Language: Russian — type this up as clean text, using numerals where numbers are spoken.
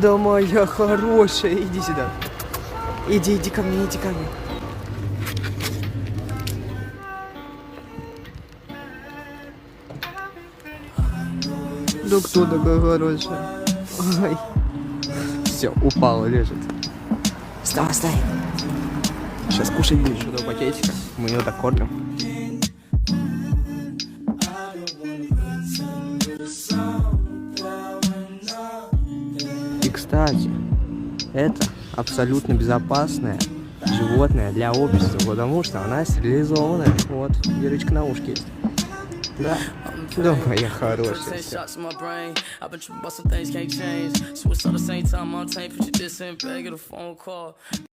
Да моя хорошая, иди сюда. Иди ко мне, иди ко мне. Да кто такая хорошая? Ай. Все, упала, лежит. Вставай, вставай. Сейчас кушать будешь этого пакетика. Мы ее докормим. И, кстати, это абсолютно безопасное животное для общества, потому что она стерилизованная. Вот, дырочка на ушке есть. Да. Да, моя хорошая.